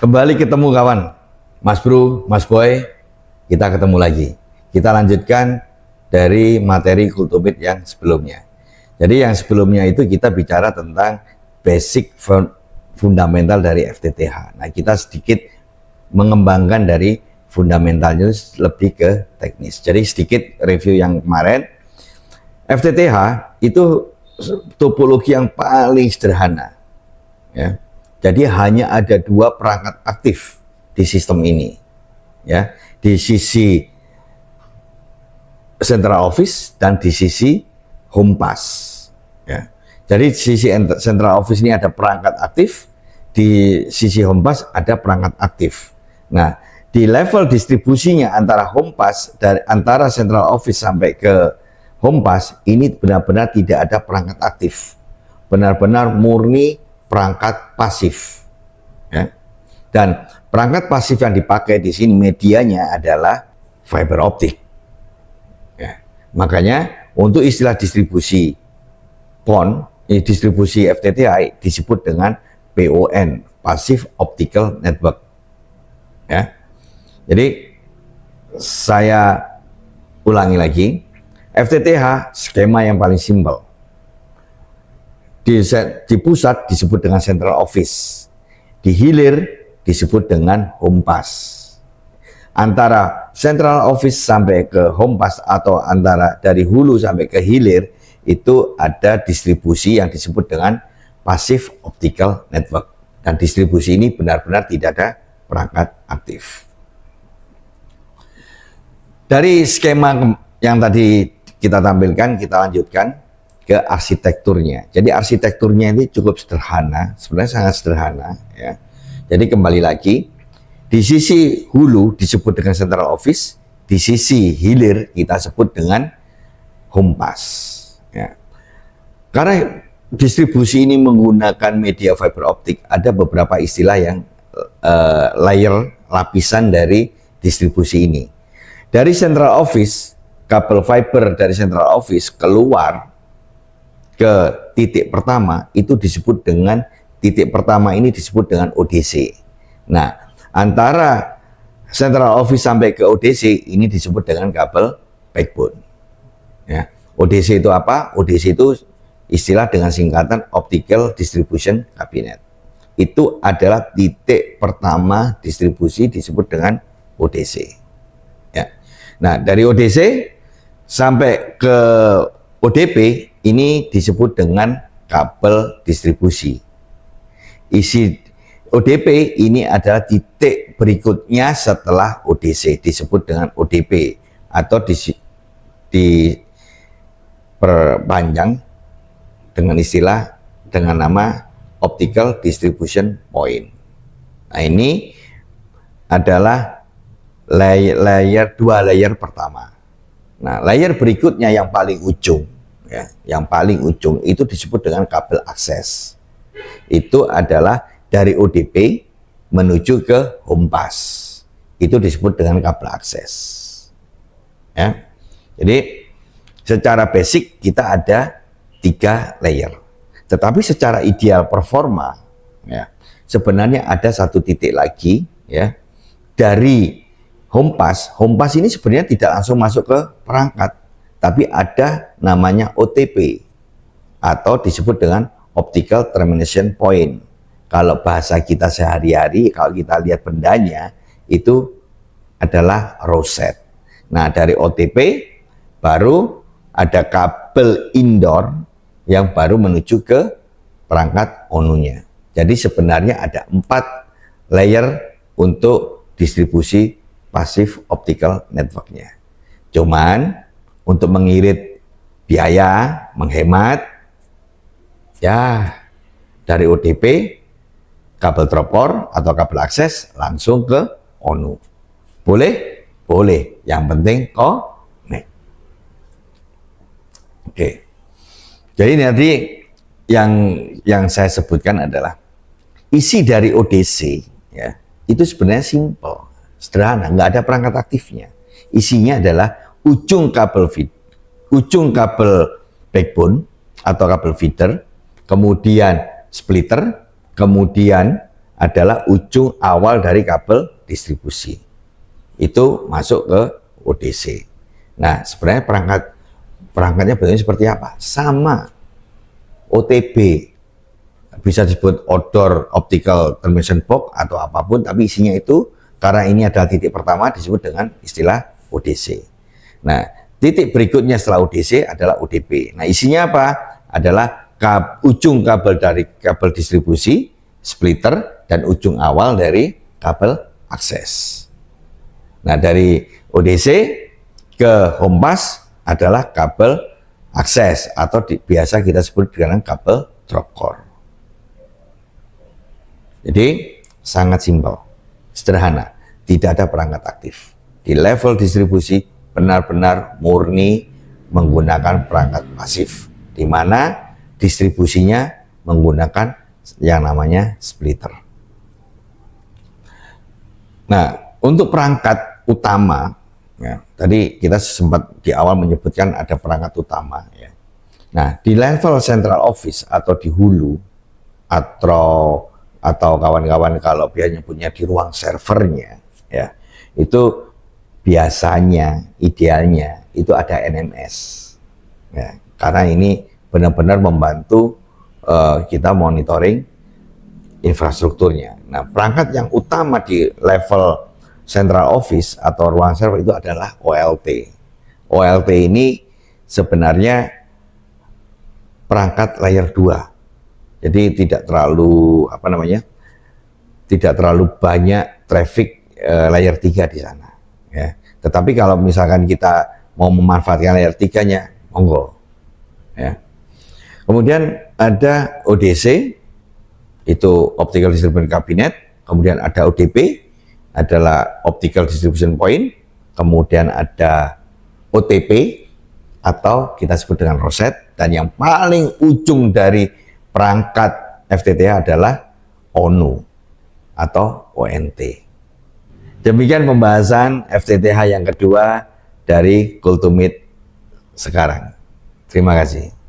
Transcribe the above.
Kembali ketemu kawan, Mas Bro, Mas Boy, kita ketemu lagi. Kita lanjutkan dari materi Kultumit yang sebelumnya. Jadi yang sebelumnya itu kita bicara tentang basic fundamental dari FTTH. Nah, kita sedikit mengembangkan dari fundamentalnya lebih ke teknis. Jadi sedikit review yang kemarin. FTTH itu topologi yang paling sederhana, ya. Jadi hanya ada dua perangkat aktif di sistem ini, ya, di sisi central office dan di sisi home pass, ya. Jadi di sisi central office ini ada perangkat aktif, di sisi home pass ada perangkat aktif. Nah, di level distribusinya antara home pass dari antara central office sampai ke home pass ini benar-benar tidak ada perangkat aktif, benar-benar murni perangkat pasif, ya. Dan perangkat pasif yang dipakai di sini medianya adalah fiber optik, ya. Makanya untuk istilah distribusi PON, distribusi FTTH disebut dengan PON, Passive Optical Network, ya. Jadi saya ulangi lagi, FTTH skema yang paling simpel. Di pusat disebut dengan central office, di hilir disebut dengan home pass. Antara central office sampai ke home pass atau antara dari hulu sampai ke hilir itu ada distribusi yang disebut dengan passive optical network, dan distribusi ini benar-benar tidak ada perangkat aktif. Dari skema yang tadi kita tampilkan, kita lanjutkan ke arsitekturnya. Jadi arsitekturnya ini cukup sederhana, sebenarnya sangat sederhana, ya. Jadi kembali lagi, di sisi hulu disebut dengan central office, di sisi hilir kita sebut dengan home pass, ya. Karena distribusi ini menggunakan media fiber optik, ada beberapa istilah yang layer, lapisan dari distribusi ini. Dari central office, kabel fiber dari central office keluar ke titik pertama itu disebut dengan titik pertama ini disebut dengan ODC. Nah, antara central office sampai ke ODC ini disebut dengan kabel backbone, ya. ODC itu apa? ODC itu istilah dengan singkatan Optical Distribution Cabinet. Itu adalah titik pertama distribusi disebut dengan ODC, ya. Nah, dari ODC sampai ke ODP ini disebut dengan kabel distribusi. Isi ODP ini adalah titik berikutnya setelah ODC, disebut dengan ODP atau diperpanjang dengan istilah dengan nama Optical Distribution Point. Nah, ini adalah dua layer pertama. Nah, layer berikutnya yang paling ujung, ya, yang paling ujung itu disebut dengan kabel akses. Itu adalah dari ODP menuju ke home pass. Itu disebut dengan kabel akses, ya. Jadi secara basic kita ada 3 layer. Tetapi secara ideal performa, ya, sebenarnya ada satu titik lagi, ya, dari home pass. Home pass ini sebenarnya tidak langsung masuk ke perangkat, tapi ada namanya OTP atau disebut dengan Optical Termination Point. Kalau bahasa kita sehari-hari, kalau kita lihat bendanya, itu adalah roset. Nah, dari OTP baru ada kabel indoor yang baru menuju ke perangkat ONU-nya. Jadi sebenarnya ada 4 layer untuk distribusi passive optical network-nya. Cuman untuk mengirit biaya, menghemat, ya dari ODP, kabel dropor atau kabel akses langsung ke ONU. Boleh? Boleh. Yang penting connect. Oke. Jadi nanti yang saya sebutkan adalah isi dari ODC, ya, itu sebenarnya simple, sederhana, nggak ada perangkat aktifnya. Isinya adalah ujung kabel backbone atau kabel feeder, kemudian splitter, kemudian adalah ujung awal dari kabel distribusi. Itu masuk ke ODC. Nah, sebenarnya perangkatnya bentuknya seperti apa? Sama. OTB, bisa disebut Outdoor Optical Transmission Box atau apapun, tapi isinya itu, karena ini adalah titik pertama, disebut dengan istilah ODC. Nah, titik berikutnya setelah ODC adalah ODP. Nah, isinya apa? Adalah ujung kabel dari kabel distribusi, splitter, dan ujung awal dari kabel akses. Nah, dari ODC ke home pass adalah kabel akses atau biasa kita sebut dengan kabel drop core. Jadi sangat simpel, sederhana, tidak ada perangkat aktif. Di level distribusi benar-benar murni menggunakan perangkat pasif, di mana distribusinya menggunakan yang namanya splitter. Nah, untuk perangkat utama, ya, tadi kita sempat di awal menyebutkan ada perangkat utama. Ya. Nah, di level central office atau di hulu atau kawan-kawan kalau biasanya punya di ruang servernya, ya, itu biasanya idealnya itu ada NMS. Ya, karena ini benar-benar membantu kita monitoring infrastrukturnya. Nah, perangkat yang utama di level central office atau ruang server itu adalah OLT. OLT ini sebenarnya perangkat layer 2. Jadi tidak terlalu tidak terlalu banyak traffic layer 3 di sana, ya. Tetapi kalau misalkan kita mau memanfaatkan layer 3-nya, monggo. Ya. Kemudian ada ODC, itu Optical Distribution Cabinet. Kemudian ada ODP, adalah Optical Distribution Point. Kemudian ada OTP, atau kita sebut dengan roset. Dan yang paling ujung dari perangkat FTTH adalah ONU, atau ONT. Demikian pembahasan FTTH yang kedua dari Kultumit sekarang. Terima kasih.